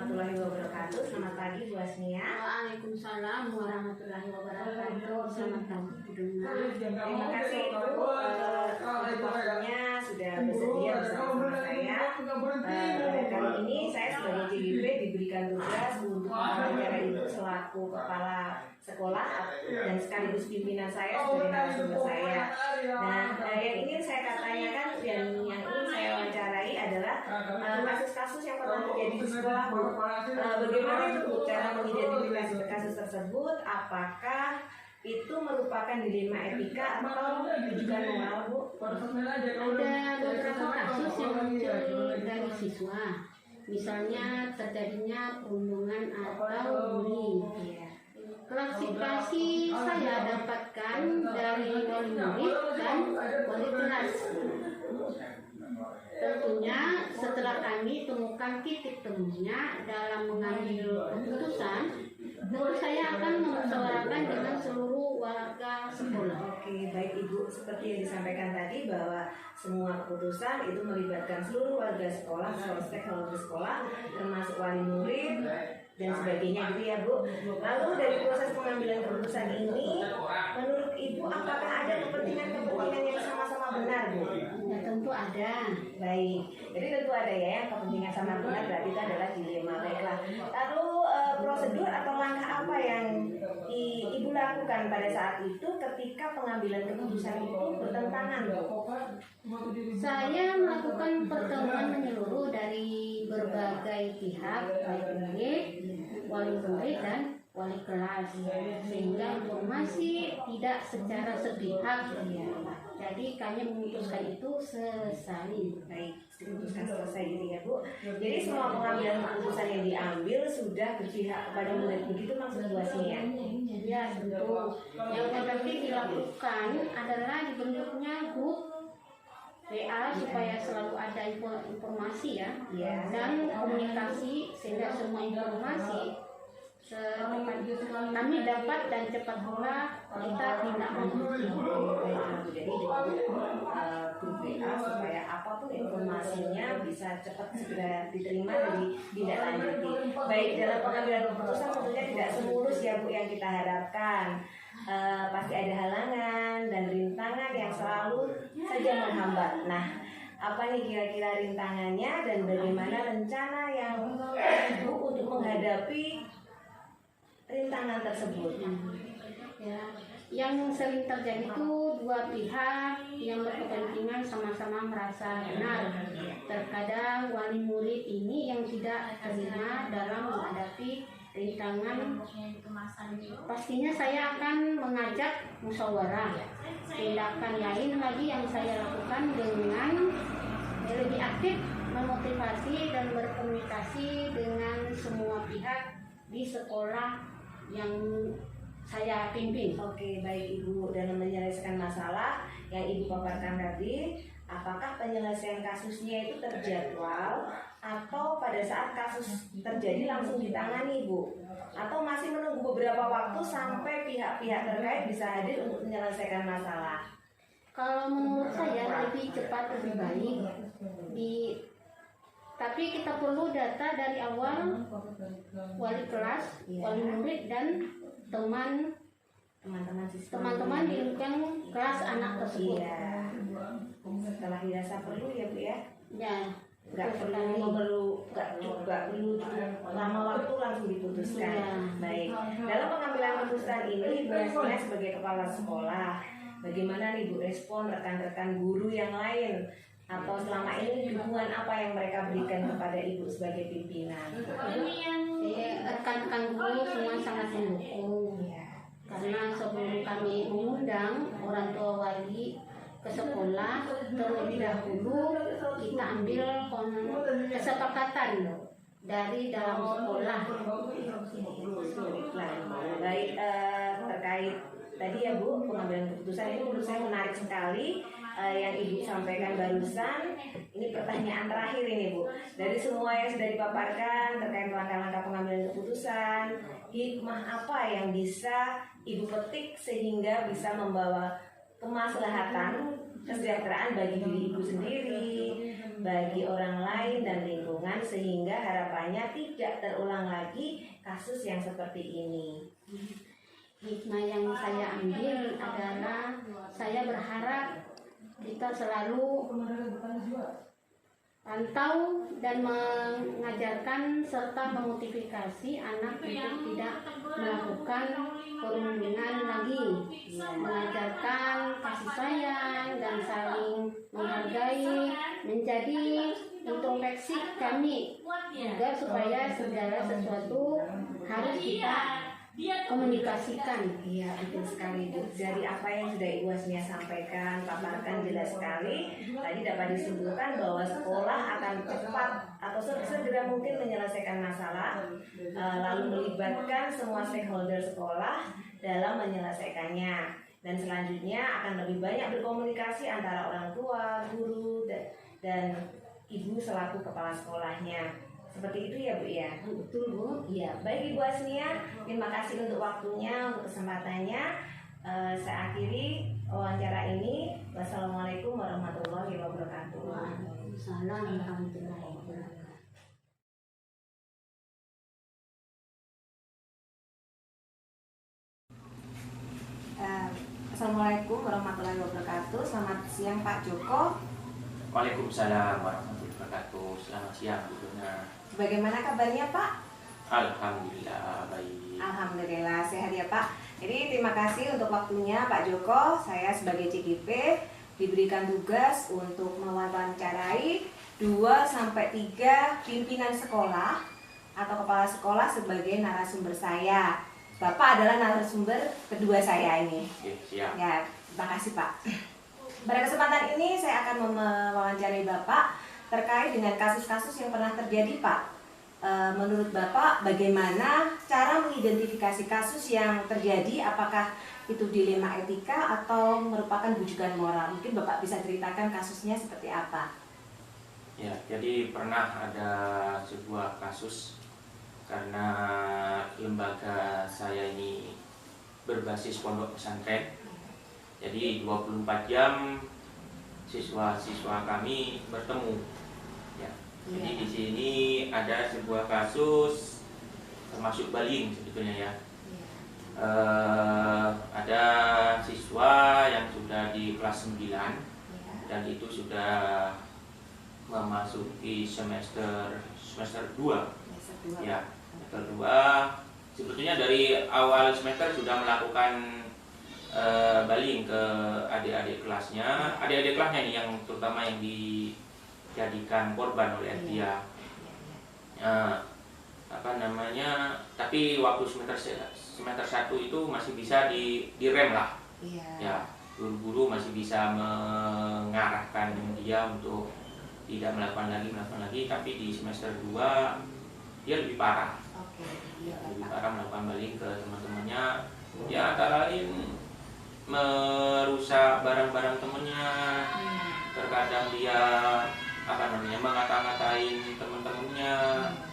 warahmatullahi wabarakatuh. Selamat pagi Bu Asnia. Waalaikumsalam warahmatullahi wabarakatuh. Selamat pagi Bu Dona. Terima kasih Ibu untuk waktunya sudah bersedia bersama saya. Kali ini saya sebagai JGP diberikan tugas untuk wawancara Ibu selaku kepala sekolah dan sekaligus pimpinan saya sebagai narasumber saya. Nah, yang ingin saya tanyakan dan yang ingin saya wawancarai adalah kasus-kasus yang pernah terjadi di sekolah, Bu. Bagaimana itu Bu cara mengidentifikasi kasus tersebut? Apakah itu merupakan dilema etika atau rujukan moral, Bu? Ada beberapa kasus yang muncul dari siswa. Misalnya terjadinya perundungan atau bullying. Klasifikasi saya dapatkan dari wali murid dan wali kelas. Tentunya setelah kami temukan titik temunya dalam mengambil keputusan, tentu saya akan memusyawarahkan dengan seluruh warga sekolah. Oke, baik Ibu. Seperti yang disampaikan tadi bahwa semua keputusan itu melibatkan seluruh warga sekolah, seluruh stakeholder sekolah, termasuk wali murid dan sebagainya gitu ya Bu. Lalu dari proses pengambilan keputusan ini, menurut Ibu apakah ada kepentingan-kepentingan yang sama-sama benar Bu? Ya tentu ada. Baik, jadi tentu ada ya yang kepentingan sama benar, berarti itu adalah dilema. Baiklah. Lalu prosedur atau langkah apa yang Ibu lakukan pada saat itu ketika pengambilan keputusan itu bertentangan Bu? Saya melakukan pertemuan menyeluruh dari berbagai pihak, baik murid, wali murid dan wali kelas, sehingga informasi tidak secara sepihak. Jadi kami memutuskan itu selesai. Baik, diputuskan selesai gitu ya Bu. Jadi semua pengambilan keputusan yang diambil sudah berpihak kepada murid, begitu maksud Bu Asnia? Ya tentu. Yang tetapi dilakukan adalah dibentuknya grup WA supaya selalu ada informasi ya, dan komunikasi sehingga semua informasi secepat kami dapat dan cepat pula kita tindak lanjuti. Jadi grup WA supaya apapun informasinya bisa cepat segera diterima dan ditindaklanjuti. Baik, dalam pengambilan keputusan tentunya tidak semulus ya Bu yang kita harapkan. Pasti ada halangan dan rintangan yang selalu saja menghambat. Nah, apa nih kira-kira rintangannya dan bagaimana rencana yang Ibu untuk menghadapi rintangan tersebut? Ya, yang sering terjadi itu dua pihak yang berkepentingan sama-sama merasa benar. Terkadang wali murid ini yang tidak terima dalam menghadapi rintangan. Pastinya saya akan mengajak musyawarah. Tindakan lain lagi yang saya lakukan dengan lebih aktif memotivasi dan berkomunikasi dengan semua pihak di sekolah yang saya pimpin. Oke, baik Ibu. Dalam menyelesaikan masalah yang Ibu paparkan tadi, apakah penyelesaian kasusnya itu terjadwal atau pada saat kasus terjadi langsung ditangani Bu? Atau masih menunggu beberapa waktu sampai pihak-pihak terkait bisa hadir untuk menyelesaikan masalah? Kalau menurut saya lebih cepat lebih baik. Tapi kita perlu data dari awal wali kelas, wali murid dan teman-teman di lingkungan kelas anak tersebut. Iya. Setelah dirasa perlu ya Bu ya. Ya. Nggak perlu lama waktu langsung diputuskan. Ya. Baik. Dalam pengambilan keputusan ini, Bu Asnia sebagai kepala sekolah, bagaimana nih Bu respon rekan-rekan guru yang lain? Atau selama ini dukungan apa yang mereka berikan kepada Ibu sebagai pimpinan? Rekan-rekan guru semua sangat mendukung. Karena sebelum kami mengundang orang tua wali ke sekolah, terlebih dahulu kita ambil kesepakatan dari dalam sekolah. Baik, terkait tadi ya Bu, pengambilan keputusan ini menurut saya menarik sekali. Yang Ibu sampaikan barusan, ini pertanyaan terakhir ini Bu. Dari semua yang sudah dipaparkan terkait langkah-langkah pengambilan keputusan, hikmah apa yang bisa Ibu petik sehingga bisa membawa kemaslahatan kesejahteraan bagi diri ibu sendiri, bagi orang lain dan lingkungan, sehingga harapannya tidak terulang lagi kasus yang seperti ini. Hikmah yang saya ambil adalah saya berharap kita selalu pantau dan mengajarkan serta memotivasi anak untuk tidak melakukan perundungan lagi, mengajarkan kasih sayang dan saling menghargai menjadi introspeksi kami juga, supaya segala sesuatu harus kita komunikasikan. Iya, betul sekali Bu. Dari apa yang sudah Ibu Asmia sampaikan, paparkan jelas sekali. Tadi dapat disimpulkan bahwa sekolah akan cepat atau segera mungkin menyelesaikan masalah, lalu melibatkan semua stakeholder sekolah dalam menyelesaikannya. Dan selanjutnya akan lebih banyak berkomunikasi antara orang tua, guru, dan ibu selaku kepala sekolahnya. Seperti itu ya Bu ya? Betul Bu. Iya, baik Ibu Asmia, terima kasih untuk waktunya, untuk kesempatannya. Saya akhiri wawancara ini. Wassalamualaikum warahmatullahi wabarakatuh. Waalaikumsalam warahmatullahi wabarakatuh. Assalamualaikum warahmatullahi wabarakatuh. Selamat siang Pak Joko. Waalaikumsalam warahmatullahi wabarakatuh. Selamat siang Bu Dona. Bagaimana kabarnya Pak? Alhamdulillah baik. Alhamdulillah sehat ya Pak. Jadi terima kasih untuk waktunya Pak Joko. Saya sebagai CGP diberikan tugas untuk mewawancarai 2-3 pimpinan sekolah atau kepala sekolah sebagai narasumber saya. Bapak adalah narasumber kedua saya ini. Oke, siap. Ya, terima kasih Pak. Pada kesempatan ini saya akan mewawancarai Bapak terkait dengan kasus-kasus yang pernah terjadi Pak. Menurut Bapak bagaimana cara mengidentifikasi kasus yang terjadi, apakah itu dilema etika atau merupakan bujukan moral? Mungkin Bapak bisa ceritakan kasusnya seperti apa? Ya, jadi pernah ada sebuah kasus karena lembaga saya ini berbasis pondok pesantren. Jadi 24 jam siswa-siswa kami bertemu. Ya. Jadi di sini ada sebuah kasus termasuk bullying sebetulnya ya. Ada siswa yang sudah di kelas 9 dan itu sudah memasuki semester 2. Ya, semester 2. Sebetulnya dari awal semester sudah melakukan bullying ke adik-adik kelasnya. Adik-adik kelasnya nih yang terutama yang dijadikan korban oleh dia. Tapi waktu semester 1 itu masih bisa direm lah. Ya, guru-guru masih bisa mengarahkan dia untuk tidak melakukan lagi, tapi di semester 2 dia lebih parah. Lebih parah melakukan bullying ke teman-temannya. Ya, antara lain merusak barang-barang temennya. Terkadang dia mengata-ngatain teman-temannya,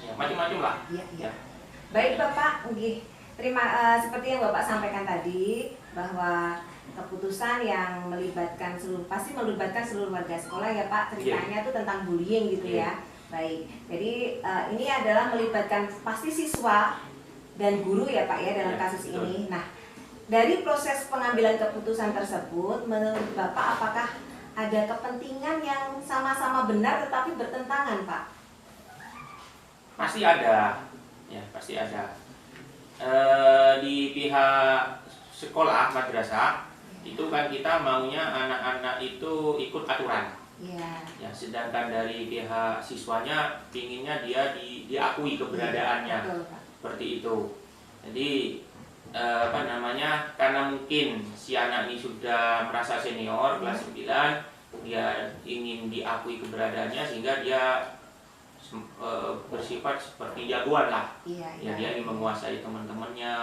ya, macam-macam lah. Ya. Baik Bapak, seperti yang Bapak sampaikan tadi bahwa keputusan yang melibatkan seluruh warga sekolah ya Pak, ceritanya tuh tentang bullying gitu ya. Baik, jadi ini adalah melibatkan pasti siswa dan guru ya Pak ya dalam kasus ini. Nah, dari proses pengambilan keputusan tersebut, menurut Bapak apakah ada kepentingan yang sama-sama benar tetapi bertentangan Pak? Pasti ada, ya pasti ada. Di pihak sekolah madrasah itu kan kita maunya anak-anak itu ikut aturan. Ya, sedangkan dari pihak siswanya pinginnya dia diakui keberadaannya. Seperti itu. Jadi karena mungkin si anak ini sudah merasa senior kelas 9, dia ingin diakui keberadaannya sehingga dia bersifat seperti jagoan lah. Ya, dia ingin menguasai teman-temannya,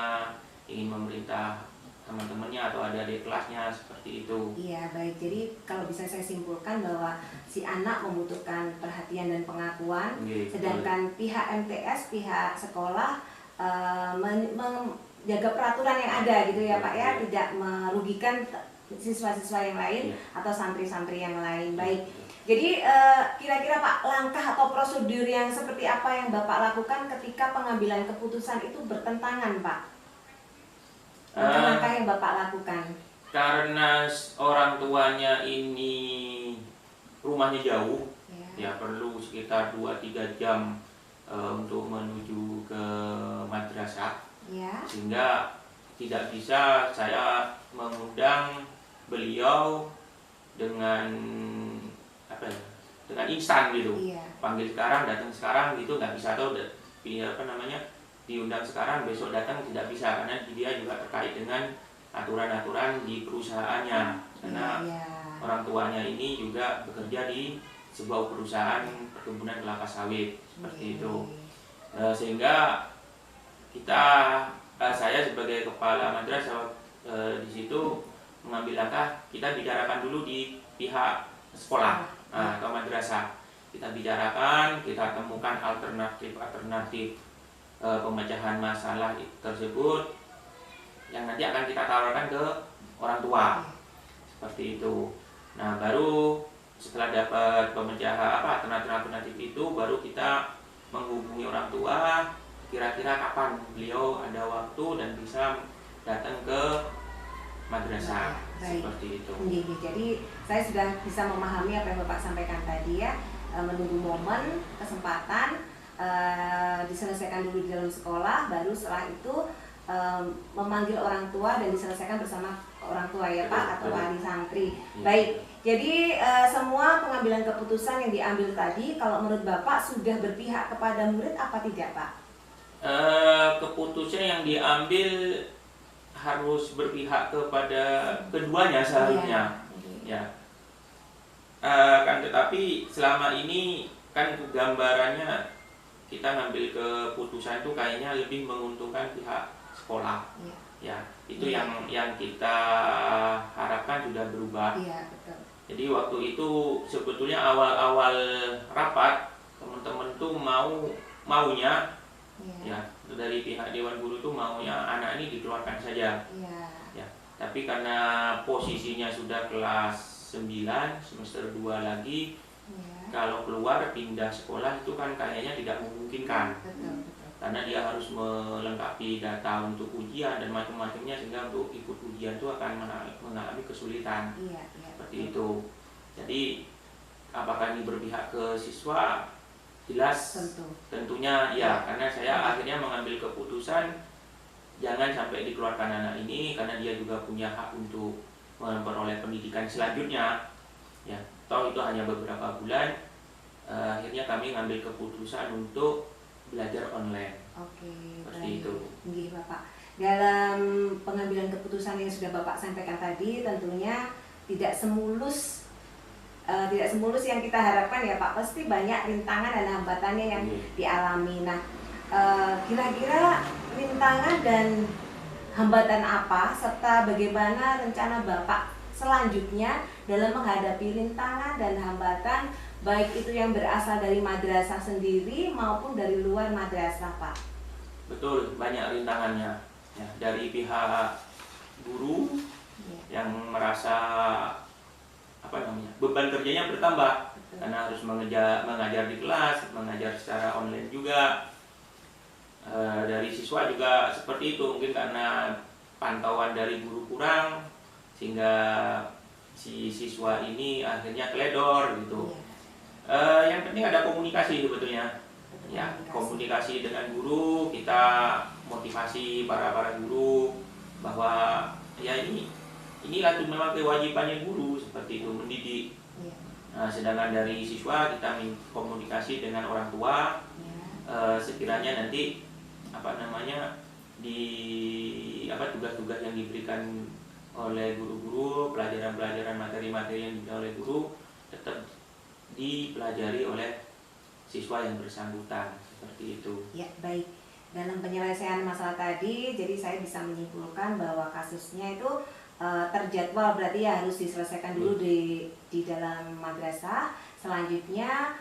ingin memerintah teman-temannya atau adik-adik kelasnya, seperti itu. Iya, baik. Jadi kalau bisa saya simpulkan bahwa si anak membutuhkan perhatian dan pengakuan, sedangkan pihak MTS, pihak sekolah menjaga peraturan yang ada gitu ya Pak ya, tidak merugikan siswa-siswa yang lain Iya. atau santri-santri yang lain. Baik. Jadi kira-kira Pak, langkah atau prosedur yang seperti apa yang Bapak lakukan ketika pengambilan keputusan itu bertentangan, Pak? Langkah-langkah yang Bapak lakukan? Karena orang tuanya ini rumahnya jauh, Ya. ya perlu sekitar 2-3 jam untuk menuju ke madrasah, Ya. sehingga tidak bisa saya mengundang beliau dengan apa ya, dengan instan gitu, Iya. panggil sekarang datang sekarang gitu nggak bisa, atau diundang sekarang besok datang tidak bisa, karena dia juga terkait dengan aturan-aturan di perusahaannya, karena Iya. orang tuanya ini juga bekerja di sebuah perusahaan perkebunan kelapa sawit seperti itu. Sehingga saya sebagai kepala madrasah di situ mengambil langkah, kita bicarakan dulu di pihak sekolah atau madrasah. Kita bicarakan, kita temukan alternatif pemecahan masalah tersebut yang nanti akan kita tawarkan ke orang tua seperti itu. Nah, baru setelah dapat pemecahan alternatif itu, baru kita menghubungi orang tua kira-kira kapan beliau ada waktu dan bisa datang ke madrasah. Baik. Seperti itu. Jadi saya sudah bisa memahami apa yang Bapak sampaikan tadi ya, menunggu momen, kesempatan, diselesaikan dulu di dalam sekolah, baru setelah itu memanggil orang tua dan diselesaikan bersama orang tua ya Pak, atau wali santri. Baik, jadi semua pengambilan keputusan yang diambil tadi, kalau menurut Bapak sudah berpihak kepada murid apa tidak Pak? Keputusan yang diambil harus berpihak kepada keduanya seharusnya. Ya. Kan tetapi selama ini kan gambarannya kita ngambil keputusan itu kayaknya lebih menguntungkan pihak sekolah. Ya, itu yang kita harapkan sudah berubah. Iya, betul. Jadi waktu itu sebetulnya awal-awal rapat teman-teman tuh maunya ya dari pihak Dewan Guru tuh maunya anak ini dikeluarkan saja. Ya, tapi karena posisinya sudah kelas 9 semester 2 lagi, kalau keluar pindah sekolah itu kan kayaknya tidak memungkinkan. Betul. Karena dia harus melengkapi data untuk ujian dan macam-macamnya, sehingga untuk ikut ujian itu akan mengalami kesulitan. Seperti itu. Jadi apakah ini berpihak ke siswa? Jelas tentunya ya, karena saya akhirnya mengambil keputusan jangan sampai dikeluarkan anak ini, karena dia juga punya hak untuk memperoleh pendidikan selanjutnya. Ya, toh itu hanya beberapa bulan. Akhirnya kami ngambil keputusan untuk belajar online. Oke, seperti itu. Nggih, Bapak. Dalam pengambilan keputusan yang sudah Bapak sampaikan tadi, tentunya tidak semulus yang kita harapkan ya Pak. Pasti banyak rintangan dan hambatannya yang dialami. Nah, kira-kira rintangan dan hambatan apa serta bagaimana rencana Bapak selanjutnya dalam menghadapi rintangan dan hambatan, baik itu yang berasal dari madrasah sendiri maupun dari luar madrasah Pak? Betul, banyak rintangannya ya, dari pihak guru yang merasa beban kerjanya bertambah. Betul. Karena harus mengajar di kelas, mengajar secara online juga. Dari siswa juga seperti itu, mungkin karena pantauan dari guru kurang sehingga si siswa ini akhirnya teledor gitu. Yang penting ada komunikasi sebetulnya. Ya, komunikasi dengan guru, kita motivasi para guru bahwa ya inilah tuh memang kewajibannya guru seperti itu, mendidik. Nah, sedangkan dari siswa kita komunikasi dengan orang tua, sekiranya nanti tugas-tugas yang diberikan oleh guru-guru, pelajaran-pelajaran materi-materi yang diberikan oleh guru tetap dipelajari oleh siswa yang bersangkutan, seperti itu. Ya, baik. Dalam penyelesaian masalah tadi, jadi saya bisa menyimpulkan bahwa kasusnya itu terjadwal, berarti ya harus diselesaikan dulu di dalam madrasah. Selanjutnya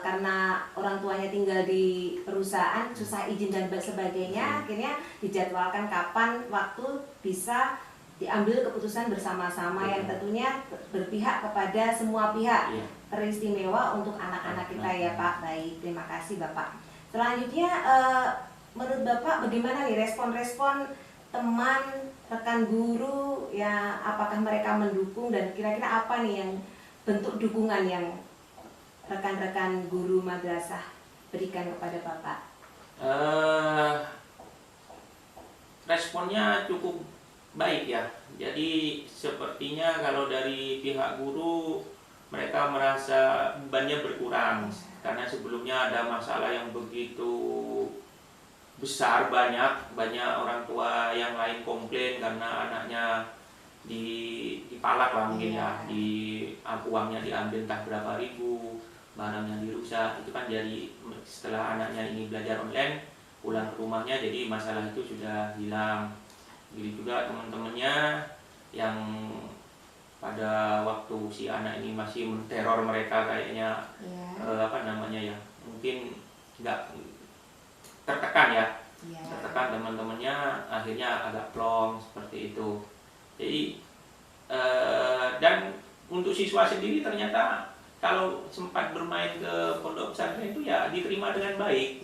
karena orang tuanya tinggal di perusahaan, susah izin dan sebagainya, akhirnya dijadwalkan kapan waktu bisa diambil keputusan bersama-sama yang tentunya berpihak kepada semua pihak, teristimewa untuk anak-anak kita ya Pak. Baik, terima kasih Bapak. Selanjutnya menurut Bapak bagaimana nih respon-respon teman, rekan guru ya, apakah mereka mendukung dan kira-kira apa nih yang bentuk dukungan yang rekan-rekan guru madrasah berikan kepada Bapak? Responnya cukup baik ya. Jadi sepertinya kalau dari pihak guru mereka merasa bebannya berkurang karena sebelumnya ada masalah yang begitu besar, banyak orang tua yang lain komplain karena anaknya dipalak lah mungkin ya, uangnya diambil entah berapa ribu, barangnya dirusak. Itu kan jadi setelah anaknya ini belajar online pulang ke rumahnya, jadi masalah itu sudah hilang. Jadi juga teman-temannya yang pada waktu si anak ini masih menteror mereka kayaknya mungkin nggak tertekan ya, tertekan teman-temannya, akhirnya agak plong seperti itu. Jadi dan untuk siswa sendiri ternyata kalau sempat bermain ke pondok pesantren itu ya diterima dengan baik.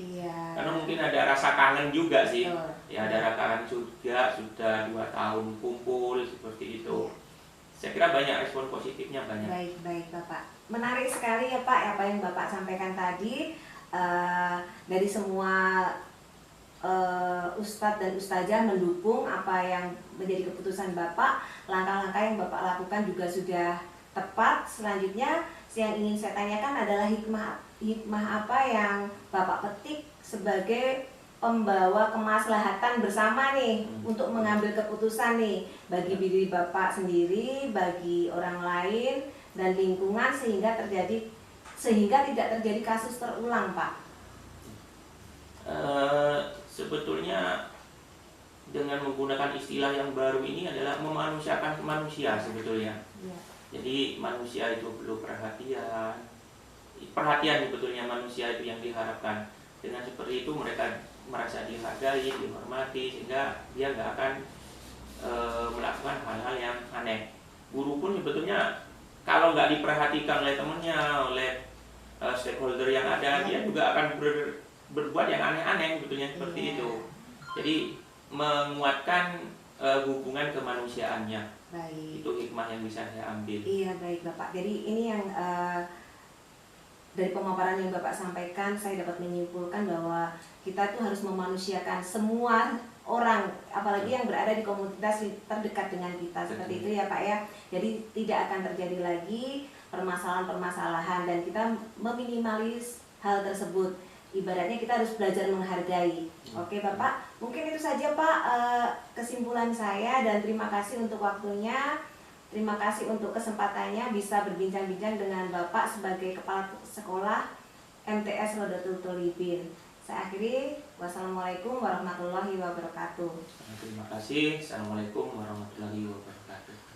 Karena mungkin ada rasa kangen juga sih. Ya ada rasa kangen juga, sudah 2 tahun kumpul seperti itu. Saya kira banyak respon positifnya, banyak. Baik Bapak. Menarik sekali ya Pak apa yang Bapak sampaikan tadi. Dari semua ustadz dan ustazah mendukung apa yang menjadi keputusan Bapak. Langkah-langkah yang Bapak lakukan juga sudah tepat. Selanjutnya yang ingin saya tanyakan adalah hikmah apa yang Bapak petik sebagai pembawa kemaslahatan bersama nih untuk mengambil keputusan nih bagi diri Bapak sendiri, bagi orang lain dan lingkungan sehingga tidak terjadi kasus terulang, Pak. Sebetulnya dengan menggunakan istilah yang baru ini adalah memanusiakan manusia sebetulnya. Jadi manusia itu perlu perhatian sebetulnya manusia itu yang diharapkan. Dengan seperti itu mereka merasa dihargai, dihormati, sehingga dia nggak akan melakukan hal-hal yang aneh. Guru pun sebetulnya kalau nggak diperhatikan oleh temannya, oleh stakeholder yang ada, dia juga akan berbuat yang aneh-aneh sebetulnya seperti itu. Jadi menguatkan hubungan kemanusiaannya. Baik. Itu hikmah yang bisa saya ambil. Iya, baik Bapak. Jadi ini yang dari pemaparan yang Bapak sampaikan, saya dapat menyimpulkan bahwa kita tuh harus memanusiakan semua orang, apalagi yang berada di komunitas terdekat dengan kita. Seperti itu ya Pak ya. Jadi tidak akan terjadi lagi permasalahan-permasalahan dan kita meminimalis hal tersebut. Ibaratnya kita harus belajar menghargai. Oke Bapak, mungkin itu saja Pak kesimpulan saya, dan terima kasih untuk waktunya. Terima kasih untuk kesempatannya bisa berbincang-bincang dengan Bapak sebagai Kepala Sekolah MTS Rodatul Tholibin. Saya akhiri, wassalamualaikum warahmatullahi wabarakatuh. Terima kasih, assalamualaikum warahmatullahi wabarakatuh.